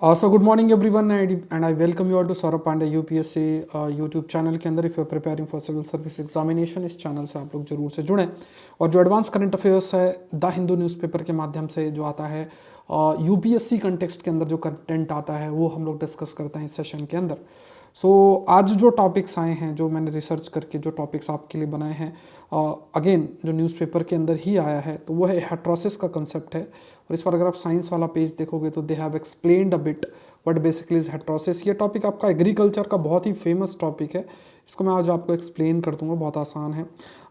So good morning everyone and I welcome you all to Saurabh Pandey UPSC YouTube channel के अंदर। If you preparing for civil service examination, इस चैनल से आप लोग जरूर से जुड़ें। और जो एडवांस करंट अफेयर्स है द हिंदू न्यूज़पेपर के माध्यम से जो आता है यूपीएससी कंटेक्स्ट के अंदर जो कंटेंट आता है वो हम लोग डिस्कस करते हैं इस सेशन के अंदर। आज जो टॉपिक्स आए हैं, जो मैंने रिसर्च करके जो टॉपिक्स आपके लिए बनाए हैं, अगेन जो न्यूज़पेपर के अंदर ही आया है, तो वो है हेट्रोसिस का कंसेप्ट है। और इस पर अगर आप साइंस वाला पेज देखोगे तो they have explained a bit what basically is heterosis. ये टॉपिक आपका एग्रीकल्चर का बहुत ही फेमस टॉपिक है। इसको मैं आज आपको एक्सप्लेन कर दूंगा, बहुत आसान है।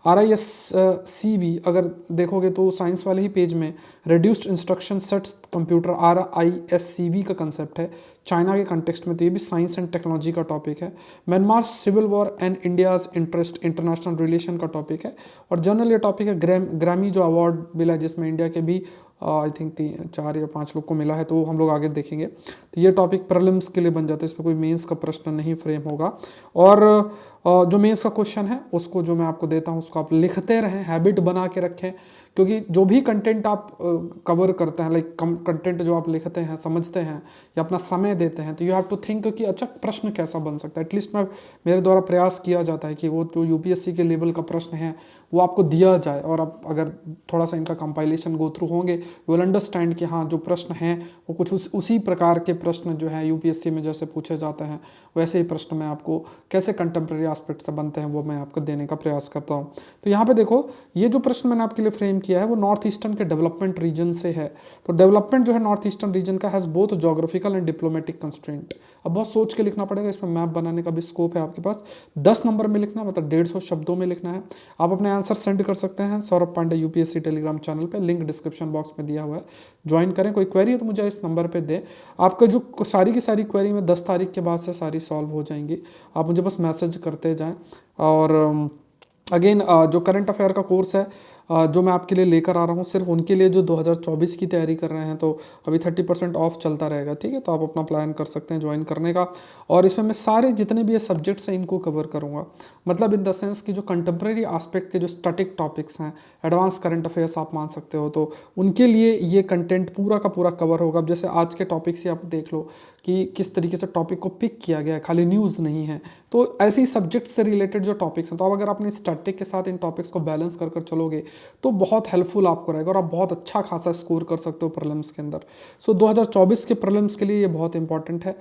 RISCV अगर देखोगे तो साइंस वाले ही पेज में reduced instruction sets computer RISCV का कंसेप्ट है। चाइना के कंटेक्स्ट में तो ये भी साइंस एंड टेक्नोलॉजी का टॉपिक है। Myanmar civil war and India's interest international relation का टॉपिक है। और जनरल ये टॉपिक है ग्रैमी जो अवार्ड मिला है, जिसमें इंडिया के भी आई थिंक 4 या 5 लोग को मिला है, तो वो हम लोग आगे देखेंगे। तो ये टॉपिक प्रीलिम्स के लिए बन जाता है, इसमें कोई मेंस का प्रश्न नहीं फ्रेम होगा। और जो मेंस का क्वेश्चन है उसको जो मैं आपको देता हूँ उसको आप लिखते रहें, हैबिट बना के रखें। क्योंकि जो भी कंटेंट आप कवर करते हैं, लाइक कंटेंट जो आप लिखते हैं, समझते हैं या अपना समय देते हैं, तो यू हैव टू थिंक कि अच्छा प्रश्न कैसा बन सकता है। एटलीस्ट मेरे द्वारा प्रयास किया जाता है कि वो जो यूपीएससी के लेवल का प्रश्न है वो आपको दिया जाए, और आप अगर थोड़ा सा इनका कंपाइलेशन गो थ्रू होंगे यू विल अंडरस्टैंड कि हाँ जो प्रश्न हैं वो कुछ उसी प्रकार के प्रश्न जो है यूपीएससी में जैसे पूछे जाते हैं वैसे ही प्रश्न मैं आपको कैसे कंटेम्प्रेरी एस्पेक्ट से बनते हैं वो मैं आपको देने का प्रयास करता हूँ। तो यहाँ पे देखो, ये जो प्रश्न मैंने आपके लिए फ्रेम किया है वो नॉर्थ ईस्टर्न के डेवलपमेंट रीजन से है। तो डेवलपमेंट जो है नॉर्थ ईस्टर्न रीजन का has both geographical and diplomatic constraint. अब बहुत सोच के लिखना पड़ेगा, इसमें मैप बनाने का भी स्कोप है आपके पास। 10 नंबर में लिखना है, मतलब 150 शब्दों में लिखना है। आप अपने आंसर सेंड कर सकते हैं Saurabh Pandey UPSC Telegram channel पे, लिंक डिस्क्रिप्शन बॉक्स में दिया हुआ है, ज्वाइन करें। कोई क्वेरी है तो मुझे इस नंबर पे दें। आपका जो सारी की सारी क्वेरी में 10 तारीख के बाद से सारी सॉल्व हो जाएंगी, आप मुझे बस मैसेज करते जाएं। और अगेन जो करंट अफेयर का कोर्स है जो मैं आपके लिए लेकर आ रहा हूँ, सिर्फ उनके लिए जो 2024 की तैयारी कर रहे हैं, तो अभी 30% ऑफ चलता रहेगा, ठीक है। तो आप अपना प्लान कर सकते हैं ज्वाइन करने का। और इसमें मैं सारे जितने भी ये सब्जेक्ट्स हैं इनको कवर करूँगा, मतलब इन द सेंस कि जो कंटेम्प्रेरी आस्पेक्ट के जो स्टैटिक टॉपिक्स हैं, एडवांस करंट अफेयर्स आप मान सकते हो, तो उनके लिए ये कंटेंट पूरा का पूरा कवर होगा। अब जैसे आज के टॉपिक से आप देख लो कि किस तरीके से टॉपिक को पिक किया गया है, खाली न्यूज़ नहीं है। तो ऐसे ही सब्जेक्ट से रिलेटेड जो टॉपिक्स हैं, तो अब अगर अपने स्टैटिक के साथ इन टॉपिक्स को बैलेंस कर चलोगे तो बहुत हेल्पफुल आपको रहेगा और आप बहुत अच्छा खासा स्कोर कर सकते हो प्रीलिम्स के अंदर। 2024 के प्रीलिम्स के लिए ये बहुत इंपॉर्टेंट है।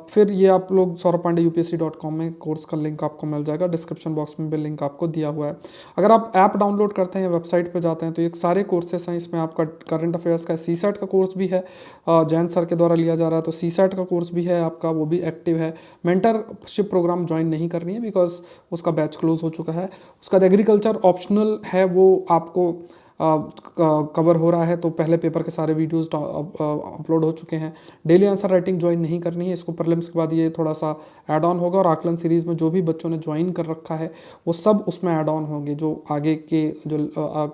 फिर ये आप लोग saurabhpandeyupsc.com में कोर्स का लिंक आपको मिल जाएगा, डिस्क्रिप्शन बॉक्स में भी लिंक आपको दिया हुआ है। अगर आप ऐप डाउनलोड करते हैं, वेबसाइट पर जाते हैं, तो ये सारे कोर्सेस हैं। इसमें आपका करंट अफेयर्स का CSAT का कोर्स भी है, जैन सर के द्वारा लिया जा रहा है, तो CSAT का कोर्स भी है आपका, वो भी एक्टिव है। मेंटरशिप प्रोग्राम ज्वाइन नहीं करनी है बिकॉज उसका बैच क्लोज हो चुका है। उसका एग्रीकल्चर ऑप्शनल है, वो आपको कवर हो रहा है। तो पहले पेपर के सारे वीडियोस अपलोड हो चुके हैं। डेली आंसर राइटिंग ज्वाइन नहीं करनी है, इसको प्रीलिम्स के बाद ये थोड़ा सा ऐड ऑन होगा। और आकलन सीरीज़ में जो भी बच्चों ने ज्वाइन कर रखा है वो सब उसमें ऐड ऑन होंगे जो आगे के जो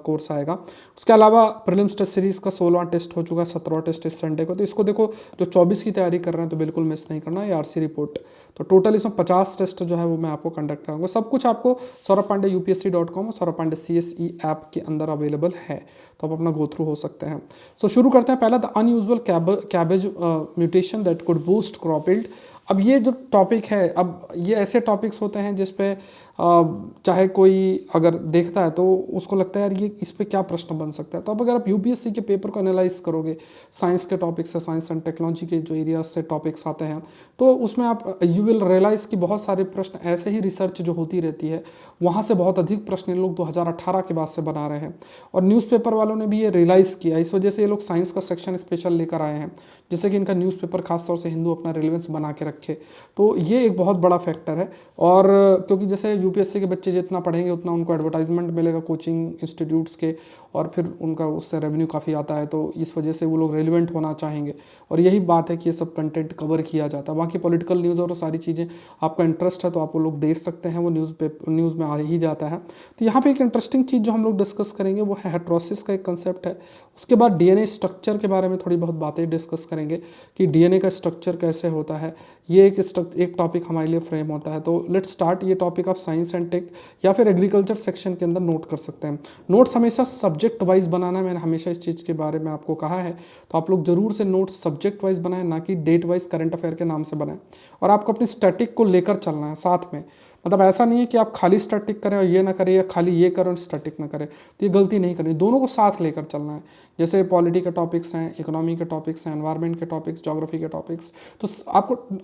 कोर्स आएगा। उसके अलावा प्रीलिम्स टेस्ट सीरीज़ का 16वां टेस्ट हो चुका है, 17वां टेस्ट इस संडे को। तो इसको देखो, जो 24 की तैयारी कर रहे हैं तो बिल्कुल मिस नहीं करना, ये RC रिपोर्ट। तो टोटल इसमें 50 टेस्ट जो है वो मैं आपको कंडक्ट करूँगा। सब कुछ आपको saurabhpandeyupsc.com और सौरभ पांडे CSE ऐप के अंदर अवेलेबल है, तो आप अपना गो थ्रू हो सकते हैं। शुरू करते हैं। पहला, the unusual cabbage mutation that could boost crop yield. अब ये जो टॉपिक है, अब ये ऐसे टॉपिक्स होते हैं जिस पे चाहे कोई अगर देखता है तो उसको लगता है यार ये इस पे क्या प्रश्न बन सकता है। तो अब अगर आप यूपीएससी के पेपर को एनालाइज करोगे, साइंस के टॉपिक्स से, साइंस एंड टेक्नोलॉजी के जो एरियाज से टॉपिक्स आते हैं, तो उसमें आप यू विल रियलाइज़ कि बहुत सारे प्रश्न ऐसे ही रिसर्च जो होती रहती है वहाँ से बहुत अधिक प्रश्न ये लोग 2018 के बाद से बना रहे हैं। और न्यूज़पेपर वालों ने भी ये रियलाइज़ किया, इस वजह से ये लोग साइंस का सेक्शन स्पेशल लेकर आए हैं, जिससे कि इनका न्यूज़पेपर खासतौर से हिंदू अपना रिलेवेंस बना के रखे। तो ये एक बहुत बड़ा फैक्टर है। और क्योंकि जैसे यूपीएससी के बच्चे जितना पढ़ेंगे उतना उनको एडवर्टाइजमेंट मिलेगा कोचिंग इंस्टीट्यूट्स के, और फिर उनका उससे रेवेन्यू काफ़ी आता है, तो इस वजह से वो लोग रेलिवेंट होना चाहेंगे। और यही बात है कि ये सब कंटेंट कवर किया जाता है। बाकी पॉलिटिकल न्यूज़ और सारी चीज़ें आपका इंटरेस्ट है तो आप वो लोग देख सकते हैं, वो न्यूज़ में आ ही जाता है। तो यहाँ पे एक इंटरेस्टिंग चीज़ जो हम लोग डिस्कस करेंगे वो है हेट्रोसिस का एक कंसेप्ट है। उसके बाद DNA स्ट्रक्चर के बारे में थोड़ी बहुत बातें डिस्कस करेंगे कि DNA का स्ट्रक्चर कैसे होता है। ये एक टॉपिक हमारे लिए फ्रेम होता है। तो लेट्स स्टार्ट। ये टॉपिक आप साइंस एंड टेक या फिर एग्रीकल्चर सेक्शन के अंदर नोट कर सकते हैं। नोट्स हमेशा सब्जेक्ट वाइज बनाना है, मैंने हमेशा इस चीज़ के बारे में आपको कहा है, तो आप लोग जरूर से नोट्स सब्जेक्ट वाइज बनाएं, ना कि डेट वाइज करंट अफेयर के नाम से बनाएं। और आपको अपनी स्टैटिक को लेकर चलना है साथ में, मतलब ऐसा नहीं है कि आप खाली स्टैटिक करें और ये ना करें, या खाली ये करें और स्टैटिक ना करें, तो ये गलती नहीं करनी, दोनों को साथ लेकर चलना है। जैसे पॉलिटी के टॉपिक्स हैं, इकोनॉमी के टॉपिक्स हैं, एनवायरनमेंट के टॉपिक्स, ज्योग्राफी के टॉपिक्स, तो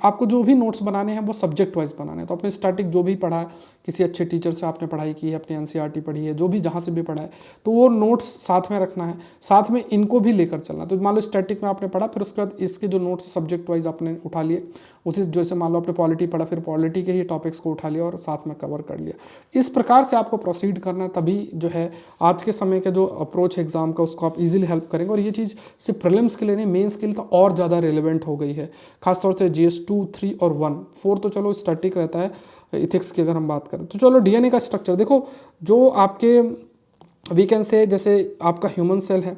आपको जो भी नोट्स बनाने हैं वो सब्जेक्ट वाइज बनाने हैं। तो अपने स्टैटिक जो भी पढ़ा है, किसी अच्छे टीचर से आपने पढ़ाई की है, अपनी एनसीईआरटी पढ़ी है, जो भी जहाँ से भी पढ़ा है, तो वो नोट्स साथ में रखना है, साथ में इनको भी लेकर चलना। तो मान लो स्टैटिक में आपने पढ़ा, फिर उसके बाद इसके जो नोट्स सब्जेक्ट वाइज आपने उठा लिए, उसी जैसे मान लो आपने पॉलिटी पढ़ा, फिर पॉलिटी के ही टॉपिक्स को उठा लिया और साथ में कवर कर लिया। इस प्रकार से आपको प्रोसीड करना है, तभी जो है आज के समय का जो अप्रोच है एग्जाम का, उसको आप इजीली हेल्प करेंगे। और ये चीज़ सिर्फ प्रीलिम्स के लिए नहीं, मेंस के लिए तो और ज़्यादा रेलेवेंट हो गई है, खासतौर से GS 2, 3 और 1, 4 तो चलो स्टैटिक रहता है, इथिक्स की अगर हम बात करें तो। चलो डीएनए का स्ट्रक्चर देखो, जो आपके वी कैन से, जैसे आपका ह्यूमन सेल है,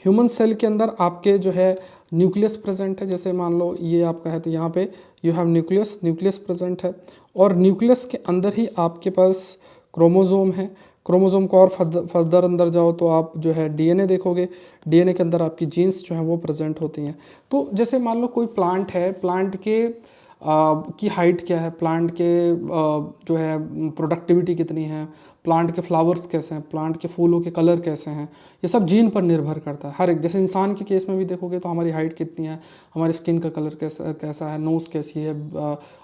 ह्यूमन सेल के अंदर आपके जो है न्यूक्लियस प्रेजेंट है। जैसे मान लो ये आपका है, तो यहाँ पे यू हैव न्यूक्लियस प्रेजेंट है, और न्यूक्लियस के अंदर ही आपके पास क्रोमोजोम है। क्रोमोजोम को और फर्दर अंदर जाओ तो आप जो है डीएनए देखोगे, डीएनए के अंदर आपकी जीन्स जो है वो प्रेजेंट होती हैं। तो जैसे मान लो कोई प्लांट है, प्लांट के की हाइट क्या है, प्लांट के जो है प्रोडक्टिविटी कितनी है, प्लांट के फ्लावर्स कैसे हैं, प्लांट के फूलों के कलर कैसे हैं, ये सब जीन पर निर्भर करता है हर एक। जैसे इंसान के केस में भी देखोगे तो हमारी हाइट कितनी है, हमारी स्किन का कलर कैसा है, नोज़ कैसी है,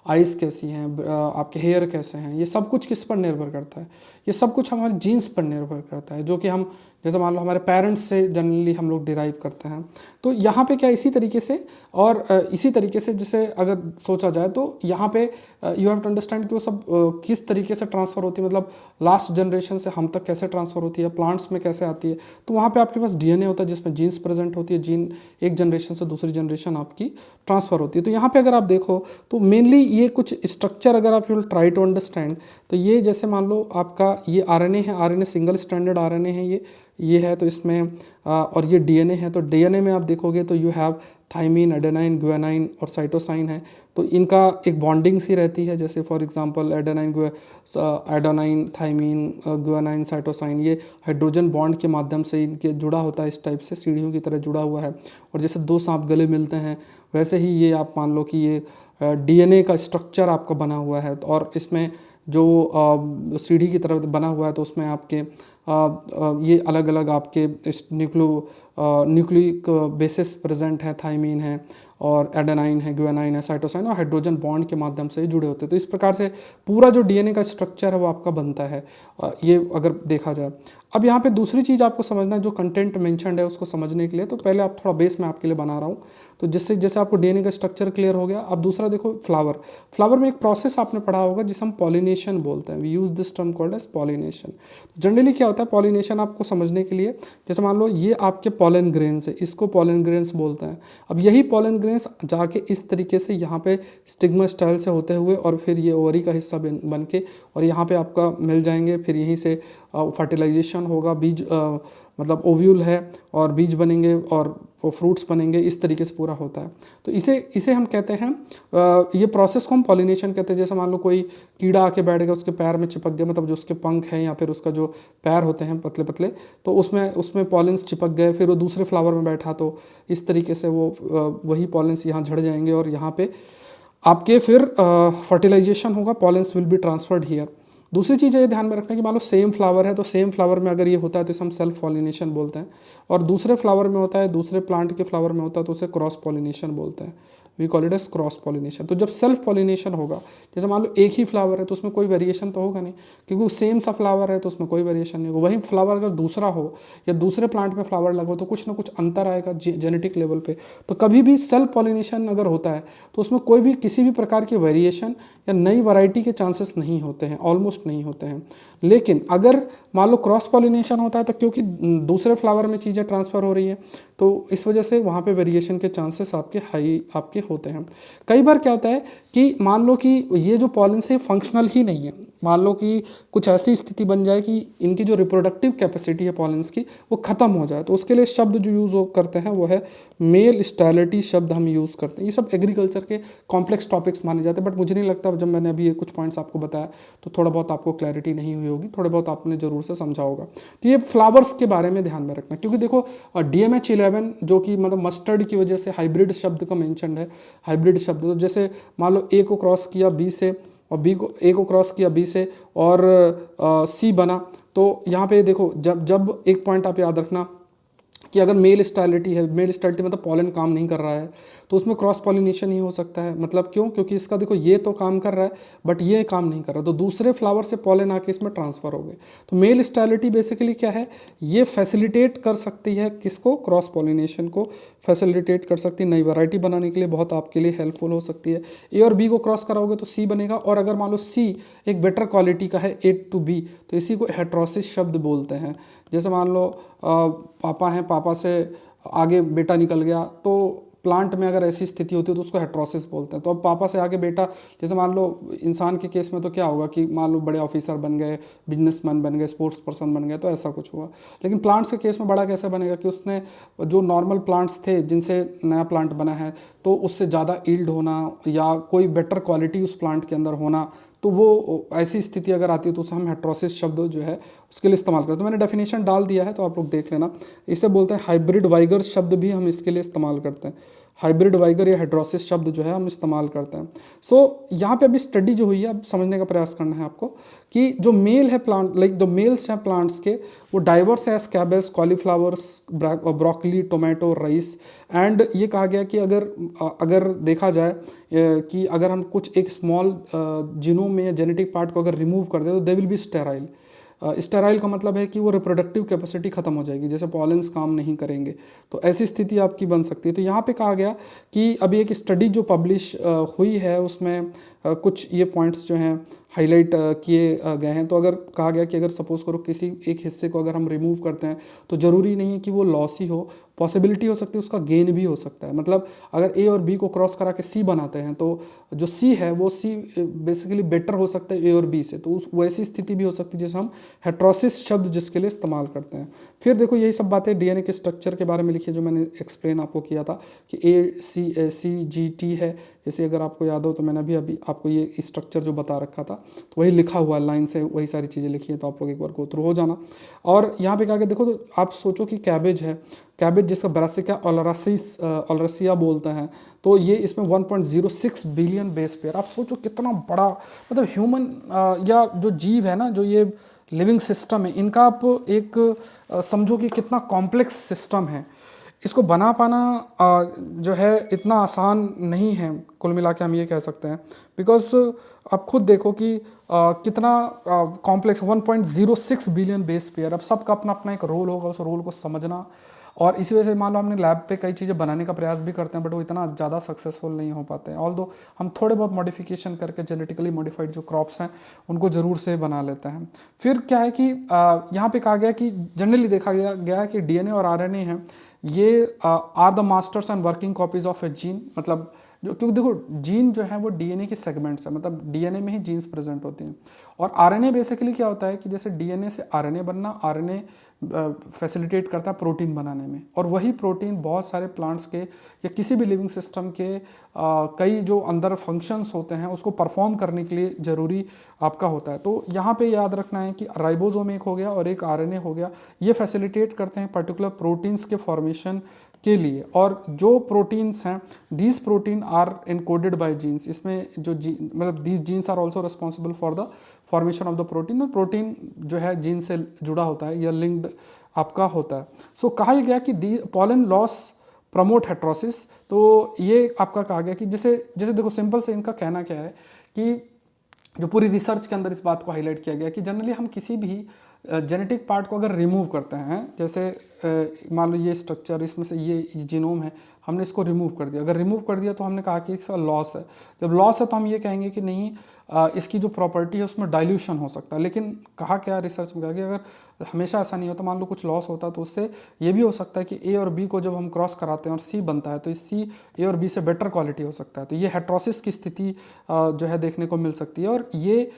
आइज़ कैसी हैं, आपके हेयर कैसे हैं, ये सब कुछ किस पर निर्भर करता है, ये सब कुछ हमारे जीन्स पर निर्भर करता है, जो कि हम जैसे मान लो हमारे पेरेंट्स से जनरली हम लोग डिराइव करते हैं। तो यहाँ पे क्या इसी तरीके से, और इसी तरीके से जैसे अगर सोचा जाए तो यहाँ पे यू हैव टू अंडरस्टैंड कि वो सब किस तरीके से ट्रांसफ़र होती है, मतलब लास्ट जनरेशन से हम तक कैसे ट्रांसफ़र होती है, प्लांट्स में कैसे आती है। तो वहाँ पे आपके पास डीएनए होता है जिसमें जीन्स प्रेजेंट होती है, जीन एक जनरेशन से दूसरी जनरेशन आपकी ट्रांसफ़र होती है। तो यहाँ पे अगर आप देखो तो मेनली ये कुछ स्ट्रक्चर अगर आप विल ट्राई टू अंडरस्टैंड, तो ये जैसे मान लो आपका ये आरएनए है, आरएनए सिंगल स्ट्रैंडेड आरएनए है, ये है, तो इसमें और ये डीएनए है। तो डीएनए में आप देखोगे तो you have thymine, adenine, guanine और साइटोसाइन है। तो इनका एक बॉन्डिंग सी रहती है, जैसे for example adenine, thymine, guanine, cytosine, ये हाइड्रोजन बॉन्ड के माध्यम से इनके जुड़ा होता है, इस टाइप से सीढ़ियों की तरह जुड़ा हुआ है। और जैसे दो सांप गले मिलते हैं, वैसे ही ये आप मान लो कि ये डीएनए का स्ट्रक्चर आपका बना हुआ है। और इसमें जो सीढ़ी की तरह बना हुआ है, तो उसमें आपके ये अलग अलग आपके न्यूक्लिक बेसिस प्रेजेंट है, थाइमीन है और एडेनाइन है, ग्वानाइन है, साइटोसाइन और हाइड्रोजन बॉन्ड के माध्यम से जुड़े होते हैं। तो इस प्रकार से पूरा जो डीएनए का स्ट्रक्चर है वो आपका बनता है, ये अगर देखा जाए। अब यहाँ पे दूसरी चीज़ आपको समझना है, जो कंटेंट मेंशन्ड है उसको समझने के लिए, तो पहले आप थोड़ा बेस मैं आपके लिए बना रहा हूँ, तो जिससे जैसे आपको डीएनए का स्ट्रक्चर क्लियर हो गया। अब दूसरा देखो फ्लावर में एक प्रोसेस आपने पढ़ा होगा जिसे हम पॉलिनेशन बोलते हैं। We use this term called as pollination. Generally क्या होता है पॉलिनेशन, आपको समझने के लिए, जैसे मान लो ये आपके पॉलन ग्रेन्स है, इसको पॉलन ग्रेन्स बोलते हैं। अब यही पॉलन ग्रेन्स जाके इस तरीके से यहाँ पे स्टिग्मा स्टाइल से होते हुए और फिर ये ओवरी का हिस्सा बन के और यहाँ पे आपका मिल जाएंगे, फिर यहीं से फर्टिलाइजेशन होगा, बीज मतलब ओव्यूल है और बीज बनेंगे और फ्रूट्स बनेंगे, इस तरीके से पूरा होता है। तो इसे हम कहते हैं, ये प्रोसेस को हम पॉलिनेशन कहते हैं। जैसे मान लो कोई कीड़ा आके बैठ गया, उसके पैर में चिपक गया, मतलब जो उसके पंख हैं या फिर उसका जो पैर होते हैं पतले पतले, तो उसमें पॉलिन्स चिपक गए, फिर वो दूसरे फ्लावर में बैठा, तो इस तरीके से वो वही पॉलिन्स यहाँ झड़ जाएंगे और यहाँ पे आपके फिर फर्टिलाइजेशन होगा, pollens will be transferred here. दूसरी चीज़ ये ध्यान में रखना कि मान लो सेम फ्लावर है, तो सेम फ्लावर में अगर ये होता है तो इसे हम सेल्फ पॉलिनेशन बोलते हैं, और दूसरे फ्लावर में होता है, दूसरे प्लांट के फ्लावर में होता है तो उसे क्रॉस पॉलिनेशन बोलते हैं। We call it as cross pollination. तो जब सेल्फ पॉलिनेशन होगा, जैसे मान लो एक ही फ्लावर है तो उसमें कोई वेरिएशन तो होगा नहीं, क्योंकि सेम सा फ्लावर है तो उसमें कोई वेरिएशन नहीं होगा। वही फ्लावर अगर दूसरा हो या दूसरे प्लांट में फ्लावर लगा हो तो कुछ ना कुछ अंतर आएगा जेनेटिक लेवल पे। तो कभी भी सेल्फ पॉलिनेशन अगर होता है तो उसमें कोई भी किसी भी प्रकार की वेरिएशन या नई वैरायटी के चांसेस नहीं होते हैं, ऑलमोस्ट नहीं होते हैं। लेकिन अगर मान लो क्रॉस पॉलिनेशन होता है तो क्योंकि दूसरे फ्लावर में चीज़ें ट्रांसफ़र हो रही है तो इस वजह से वहाँ पे वेरिएशन के चांसेस आपके होते हैं। कई बार क्या होता है कि मान लो कि ये जो पॉलिन्स है फंक्शनल ही नहीं है, मान लो कि कुछ ऐसी स्थिति बन जाए कि इनकी जो रिप्रोडक्टिव कैपेसिटी है पॉलिन्स की वो ख़त्म हो जाए, तो उसके लिए शब्द जो यूज़ करते हैं वो है मेल स्टेरिलिटी शब्द हम यूज़ करते हैं। ये सब एग्रीकल्चर के कॉम्प्लेक्स टॉपिक्स माने जाते हैं, बट मुझे नहीं लगता, जब मैंने अभी ये कुछ पॉइंट्स आपको बताया तो थोड़ा बहुत आपको क्लैरिटी नहीं हुई होगी, थोड़े बहुत आपने जरूर से समझा होगा। तो ये फ्लावर्स के बारे में ध्यान में रखना, क्योंकि देखो DMH11 जो कि मतलब मस्टर्ड की वजह से हाइब्रिड शब्द का मेंशन है, हाइब्रिड शब्द, तो जैसे मान लो A को क्रॉस किया B से और A को क्रॉस किया B से और C बना, तो यहाँ पे देखो जब जब एक पॉइंट आप याद रखना कि अगर मेल स्टेरिलिटी है, मेल स्टेरिलिटी मतलब पॉलन काम नहीं कर रहा है, तो उसमें क्रॉस पॉलिनेशन ही हो सकता है। मतलब क्यों? क्योंकि इसका देखो ये तो काम कर रहा है बट ये काम नहीं कर रहा, तो दूसरे फ्लावर से पॉलन आके इसमें ट्रांसफर हो गए। तो मेल स्टेरिलिटी बेसिकली क्या है, ये फैसिलिटेट कर सकती है किसको, क्रॉस पॉलिनेशन को फैसिलिटेट कर सकती है, नई वैरायटी बनाने के लिए बहुत आपके लिए हेल्पफुल हो सकती है। ए और बी को क्रॉस कराओगे तो सी बनेगा, और अगर मान लो सी एक बेटर क्वालिटी का है A to B, तो इसी को हेट्रोसिस शब्द बोलते हैं। जैसे मान लो पापा हैं, पापा से आगे बेटा निकल गया, तो प्लांट में अगर ऐसी स्थिति होती है तो उसको हेट्रोसिस बोलते हैं। तो अब पापा से आगे बेटा, जैसे मान लो इंसान के केस में तो क्या होगा कि मान लो बड़े ऑफिसर बन गए, बिजनेसमैन बन गए, स्पोर्ट्स पर्सन बन गए, तो ऐसा कुछ हुआ। लेकिन प्लांट्स के केस में बड़ा कैसे बनेगा कि उसने जो नॉर्मल प्लांट्स थे जिनसे नया प्लांट बना है, तो उससे ज़्यादा ईल्ड होना या कोई बेटर क्वालिटी उस प्लांट के अंदर होना, तो वो ऐसी स्थिति अगर आती है तो उसे हम हेट्रोसिस शब्द जो है उसके लिए इस्तेमाल करते हैं। तो मैंने डेफिनेशन डाल दिया है, तो आप लोग देख लेना। इसे बोलते हैं हाइब्रिड वाइगर शब्द भी हम इसके लिए इस्तेमाल करते हैं। हाइब्रिड वाइगर या हेड्रोसिस शब्द जो है हम इस्तेमाल करते हैं। सो यहाँ पे अभी स्टडी जो हुई है, अब समझने का प्रयास करना है आपको कि जो मेल है प्लांट, लाइक जो मेल्स हैं प्लांट्स के, वो डाइवर्स है, cabbage, cauliflowers, broccoli, tomato, rice. And ये कहा गया कि अगर देखा जाए कि अगर हम कुछ एक स्मॉल जीनोम में या जेनेटिक पार्ट को अगर रिमूव कर दे तो they will be sterile. Sterile का मतलब है कि वो रिप्रोडक्टिव कैपेसिटी खत्म हो जाएगी, जैसे पॉलेंस काम नहीं करेंगे, तो ऐसी स्थिति आपकी बन सकती है। तो यहाँ पे कहा गया कि अभी एक स्टडी जो पब्लिश हुई है उसमें कुछ ये पॉइंट्स जो हैं हाईलाइट किए गए हैं। तो अगर कहा गया कि अगर सपोज करो किसी एक हिस्से को अगर हम रिमूव करते हैं तो ज़रूरी नहीं है कि वो लॉस ही हो, पॉसिबिलिटी हो सकती है उसका गेन भी हो सकता है। मतलब अगर A और B को क्रॉस करा के C बनाते हैं तो जो C है वो C बेसिकली बेटर हो सकता है A और B से, तो उस वैसी स्थिति भी हो सकती है जिसे हम हेट्रोसिस शब्द जिसके लिए इस्तेमाल करते हैं। फिर देखो यही सब बातें DNA के स्ट्रक्चर के बारे में लिखी है जो मैंने एक्सप्लेन आपको किया था कि ACGT है। जैसे अगर आपको याद हो तो मैंने अभी आपको ये स्ट्रक्चर जो बता रखा था, तो वही लिखा हुआ लाइन से वही सारी चीज़ें लिखी हैं, तो आप लोग एक बार गो थ्रू हो जाना। और यहाँ पे क्या कि देखो, तो आप सोचो कि कैबेज है, कैबेज जिसका ब्रासिका ओलरासिया बोलते हैं, तो ये इसमें 1.06 बिलियन बेस पेयर। आप सोचो कितना बड़ा, मतलब ह्यूमन या जो जीव है ना, जो ये लिविंग सिस्टम है, इनका आप एक समझो कि कितना कॉम्प्लेक्स सिस्टम है। इसको बना पाना जो है इतना आसान नहीं है, कुल मिला के हम ये कह सकते हैं। बिकॉज आप खुद देखो कि कितना कॉम्प्लेक्स 1.06 बिलियन बेस पेयर। अब सबका अपना अपना एक रोल होगा, उस रोल को समझना, और इसी वजह से मान लो हमने लैब पे कई चीज़ें बनाने का प्रयास भी करते हैं बट वो इतना ज़्यादा सक्सेसफुल नहीं हो पाते हैं। ऑल्दो हम थोड़े बहुत मॉडिफिकेशन करके जेनेटिकली मॉडिफाइड जो क्रॉप्स हैं उनको ज़रूर से बना लेते हैं। फिर क्या है कि यहाँ पे कहा गया कि जनरली देखा गया है कि DNA और RNA हैं, ये are the masters and working copies of a gene. मतलब जो, क्योंकि देखो जीन जो है वो DNA के सेगमेंट्स है, मतलब DNA में ही जीन्स प्रेजेंट होती हैं। और RNA बेसिकली क्या होता है कि जैसे DNA से RNA बनना, RNA फैसिलिटेट करता है प्रोटीन बनाने में, और वही प्रोटीन बहुत सारे प्लांट्स के या किसी भी लिविंग सिस्टम के कई जो अंदर फंक्शंस होते हैं उसको परफॉर्म करने के लिए ज़रूरी आपका होता है। तो यहाँ पे याद रखना है कि राइबोसोम एक हो गया और एक RNA हो गया, ये फैसिलिटेट करते हैं पर्टिकुलर प्रोटीन्स के फॉर्मेशन के लिए। और जो प्रोटीन्स हैं, these protein are encoded by genes. इसमें जो मतलब these genes are also responsible for the formation of the protein, और प्रोटीन जो है जीन से जुड़ा होता है या लिंक्ड आपका होता है। सो कहा गया कि दी पॉलन लॉस प्रमोट हेट्रोसिस। तो ये आपका कहा गया कि जैसे जैसे देखो सिंपल से इनका कहना क्या है कि जो पूरी रिसर्च के अंदर इस बात को हाईलाइट किया गया कि जनरली हम किसी भी जेनेटिक पार्ट को अगर रिमूव करते हैं, जैसे मान लो ये स्ट्रक्चर, इसमें से ये जीनोम है, हमने इसको रिमूव कर दिया। अगर रिमूव कर दिया तो हमने कहा कि इसका लॉस है। जब लॉस है तो हम ये कहेंगे कि नहीं, इसकी जो प्रॉपर्टी है उसमें डाइल्यूशन हो सकता है। लेकिन कहा क्या रिसर्च में, कहा कि अगर हमेशा ऐसा नहीं होता, मान लो कुछ लॉस होता है तो उससे ये भी हो सकता है कि A और B को जब हम क्रॉस कराते हैं और C बनता है तो इस C A और B से बेटर क्वालिटी हो सकता है। तो ये हेट्रोसिस की स्थिति जो है देखने को मिल सकती है, और ये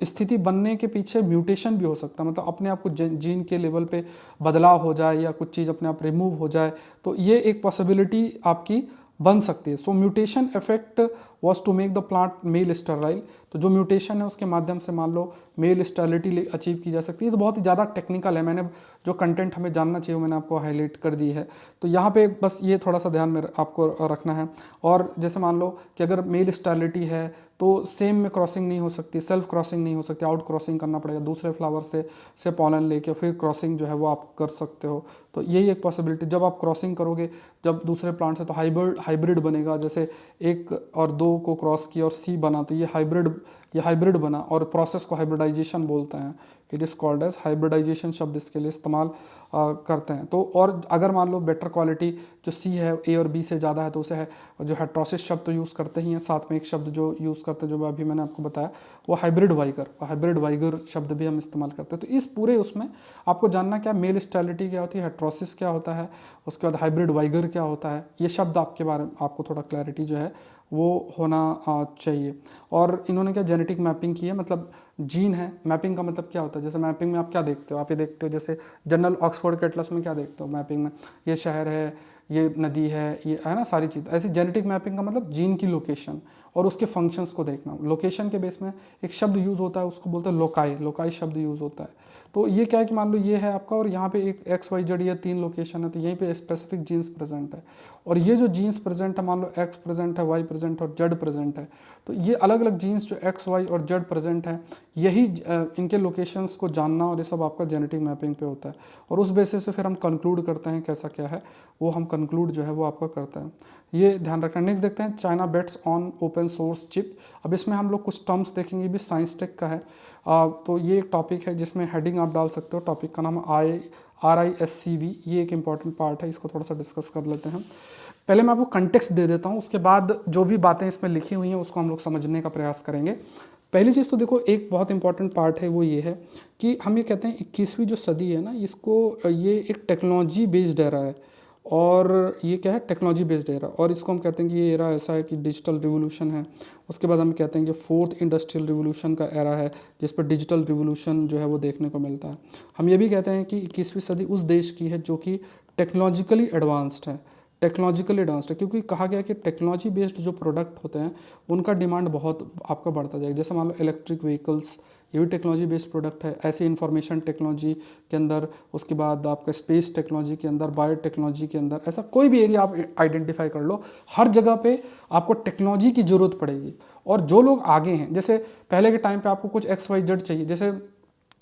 स्थिति बनने के पीछे म्यूटेशन भी हो सकता है। मतलब अपने आप कुछ जीन के लेवल पे बदलाव हो जाए या कुछ चीज़ अपने आप रिमूव हो जाए, तो ये एक पॉसिबिलिटी आपकी बन सकती है। So mutation effect was to make the plant male sterile. तो जो म्यूटेशन है उसके माध्यम से मान लो मेल स्टेरिलिटी अचीव की जा सकती है। तो बहुत ही ज़्यादा टेक्निकल है, मैंने जो कंटेंट हमें जानना चाहिए वो मैंने आपको हाईलाइट कर दी है। तो यहाँ पे बस ये थोड़ा सा ध्यान में आपको रखना है। और जैसे मान लो कि अगर मेल स्टेरिलिटी है तो सेम में क्रॉसिंग नहीं हो सकती, सेल्फ क्रॉसिंग नहीं हो सकती, आउट क्रॉसिंग करना पड़ेगा, दूसरे फ्लावर से पॉलन लेके फिर क्रॉसिंग जो है वो आप कर सकते हो। तो यही एक पॉसिबिलिटी, जब आप क्रॉसिंग करोगे जब दूसरे प्लांट से तो हाइब्रिड बनेगा। जैसे 1 और 2 को क्रॉस किया और सी बना तो ये हाइब्रिड बना, और प्रोसेस को हाइब्रिडाइजेशन बोलते हैं। It is called as hybridization शब्द इसके लिए इस्तेमाल करते हैं। तो और अगर मान लो बेटर क्वालिटी जो सी है ए और बी से ज़्यादा है तो उसे है जो हेट्रोसिस शब्द तो यूज़ करते ही हैं, साथ में एक शब्द जो यूज़ करते हैं जो अभी मैंने आपको बताया वो हाइब्रिड वाइगर शब्द भी हम इस्तेमाल करते हैं। तो इस पूरे उसमें आपको जानना क्या, मेल स्टेरिलिटी क्या होती है, हेट्रोसिस क्या होता है, उसके बाद हाइब्रिड वाइगर क्या होता है, ये शब्द आपके बारे में आपको थोड़ा क्लैरिटी जो है वो होना चाहिए। और इन्होंने क्या जेनेटिक मैपिंग की है, मतलब जीन है। मैपिंग का मतलब क्या होता है, जैसे मैपिंग में आप क्या देखते हो, आप ये देखते हो जैसे जनरल ऑक्सफोर्ड के एटलस में क्या देखते हो मैपिंग में, ये शहर है, ये नदी ये है ना, सारी चीज़। ऐसी जेनेटिक मैपिंग का मतलब जीन की लोकेशन और उसके फंक्शंस को देखना। लोकेशन के बेस में एक शब्द यूज़ होता है, उसको बोलते हैं लोकाई शब्द यूज़ होता है। तो ये क्या है कि मान लो ये है आपका और यहाँ पे एक XYZ या 3 लोकेशन है, तो यहीं पे स्पेसिफिक जीन्स प्रेजेंट है। और ये जो जीन्स प्रेजेंट है, मान लो X प्रेजेंट है, Y प्रेजेंट है और Z प्रेजेंट है, तो ये अलग अलग जीन्स जो X, Y और Z प्रेजेंट है, यही इनके लोकेशंस को जानना और ये सब आपका जेनेटिक मैपिंग पे होता है। और उस बेसिस पे फिर हम कंक्लूड करते हैं कैसा क्या है, वो हम कंक्लूड जो है वो आपका करते हैं। ये ध्यान रखना। नेक्स्ट देखते हैं, China bets on open source chip. अब इसमें हम लोग कुछ टर्म्स देखेंगे, भी साइंस टेक का है। तो ये एक टॉपिक है जिसमें हेडिंग आप डाल सकते हो, टॉपिक का नाम RISCV। ये एक इंपॉर्टेंट पार्ट है, इसको थोड़ा सा डिस्कस कर लेते हैं। पहले मैं आपको कंटेक्स्ट दे देता हूँ, उसके बाद जो भी बातें इसमें लिखी हुई हैं उसको हम लोग समझने का प्रयास करेंगे। पहली चीज़ तो देखो, एक बहुत इंपॉर्टेंट पार्ट है वो ये है कि हम ये कहते हैं 21वीं जो सदी है ना, इसको ये एक टेक्नोलॉजी बेस्ड एरा है। और ये क्या है, टेक्नोलॉजी बेस्ड एरा। और इसको हम कहते हैं कि ये एरा ऐसा है कि डिजिटल रिवोल्यूशन है। उसके बाद हम कहते हैं कि 4th इंडस्ट्रियल रिवोल्यूशन का एरा है, जिस पर डिजिटल रिवोल्यूशन जो है वो देखने को मिलता है। हम ये भी कहते हैं कि 21वीं सदी उस देश की है जो कि टेक्नोलॉजिकली एडवांस्ड है। क्योंकि कहा गया कि टेक्नोलॉजी बेस्ड जो प्रोडक्ट होते हैं उनका डिमांड बहुत आपका बढ़ता जाएगा। जैसे मान लो इलेक्ट्रिक व्हीकल्स, ये भी टेक्नोलॉजी बेस्ड प्रोडक्ट है। ऐसे इंफॉर्मेशन टेक्नोलॉजी के अंदर, उसके बाद आपका स्पेस टेक्नोलॉजी के अंदर, बायोटेक्नोलॉजी के अंदर, ऐसा कोई भी एरिया आप आइडेंटिफाई कर लो, हर जगह पे आपको टेक्नोलॉजी की ज़रूरत पड़ेगी। और जो लोग आगे हैं, जैसे पहले के टाइम पे आपको कुछ XYZ चाहिए, जैसे